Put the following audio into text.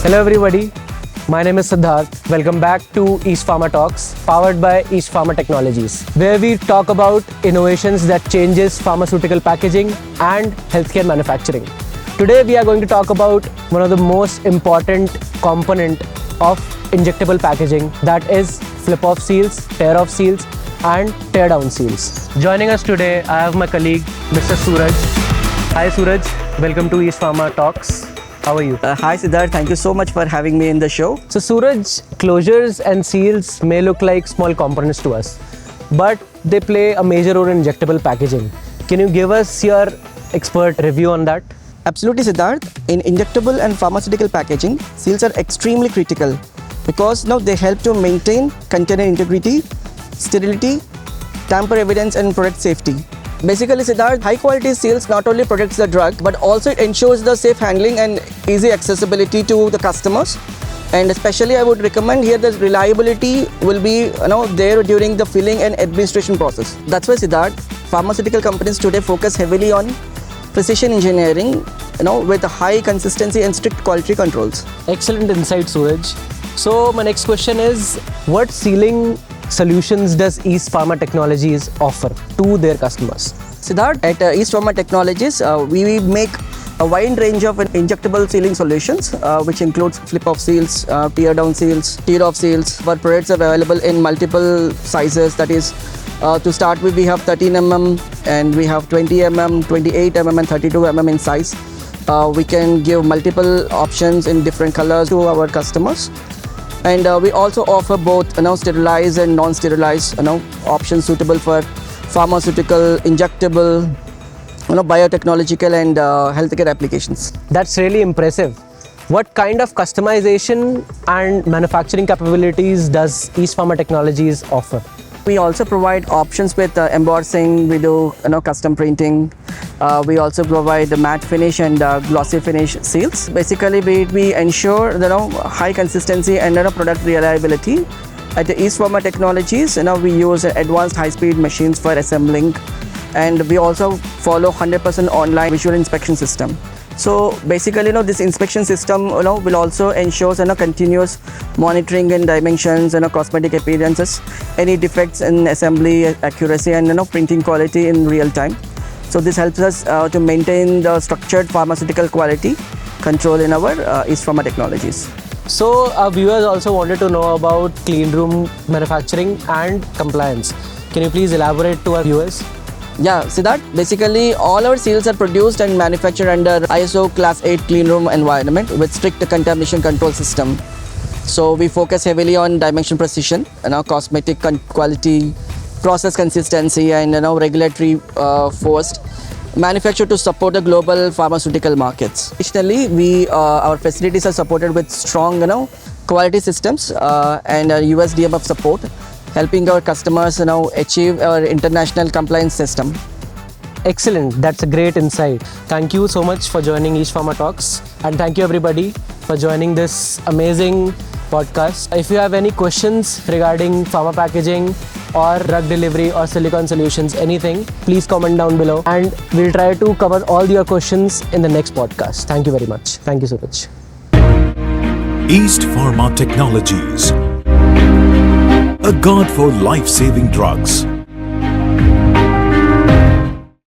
Hello everybody, my name is Siddharth. Welcome back to East Pharma Talks, powered by East Pharma Technologies, where we talk about innovations that changes pharmaceutical packaging and healthcare manufacturing. Today we are going to talk about one of the most important component of injectable packaging, that is flip-off seals, tear-off seals and tear-down seals. Joining us today, I have my colleague, Mr. Suraj. Hi Suraj, welcome to East Pharma Talks. How are you? Hi Siddharth, thank you so much for having me in the show. So Suraj, closures and seals may look like small components to us, but they play a major role in injectable packaging. Can you give us your expert review on that? Absolutely Siddharth, in injectable and pharmaceutical packaging, seals are extremely critical because now they help to maintain container integrity, sterility, tamper evidence and product safety. Basically Siddharth, high quality seals not only protects the drug but also it ensures the safe handling and easy accessibility to the customers. And especially I would recommend here the reliability will be there during the filling and administration process. That's why Siddharth, pharmaceutical companies today focus heavily on precision engineering with a high consistency and strict quality controls. Excellent insight Suraj. So my next question is, what sealing solutions does East Pharma Technologies offer to their customers? Siddharth, at East Pharma Technologies, we make a wide range of injectable sealing solutions, which includes flip-off seals, tear-down seals, tear-off seals. Our products are available in multiple sizes. That is, to start with, we have 13 mm and we have 20 mm, 28 mm and 32 mm in size. We can give multiple options in different colors to our customers. And we also offer both sterilized and non-sterilized options suitable for pharmaceutical, injectable, biotechnological and healthcare applications. That's really impressive. What kind of customization and manufacturing capabilities does East Pharma Technologies offer? We also provide options with embossing. We do custom printing. We also provide the matte finish and glossy finish seals. Basically, we ensure high consistency and product reliability. At the East Pharma Technologies, we use advanced high-speed machines for assembling, and we also follow 100% online visual inspection system. So basically, this inspection system will also ensure continuous monitoring in dimensions and cosmetic appearances, any defects in assembly accuracy and printing quality in real time. So this helps us to maintain the structured pharmaceutical quality control in our East Pharma Technologies. So our viewers also wanted to know about clean room manufacturing and compliance. Can you please elaborate to our viewers? Yeah, Siddharth, basically all our seals are produced and manufactured under ISO Class 8 clean room environment with strict contamination control system. So we focus heavily on dimension precision, cosmetic quality, process consistency and regulatory forced manufactured to support the global pharmaceutical markets. Additionally, our facilities are supported with strong quality systems and USDMF support, helping our customers achieve our international compliance system. Excellent, that's a great insight. Thank you so much for joining East Pharma Talks, and thank you everybody for joining this amazing podcast. If you have any questions regarding pharma packaging or drug delivery or silicone solutions, anything, please comment down below and we'll try to cover all your questions in the next podcast. Thank you very much. Thank you Suraj. East Pharma Technologies, a god for life-saving drugs.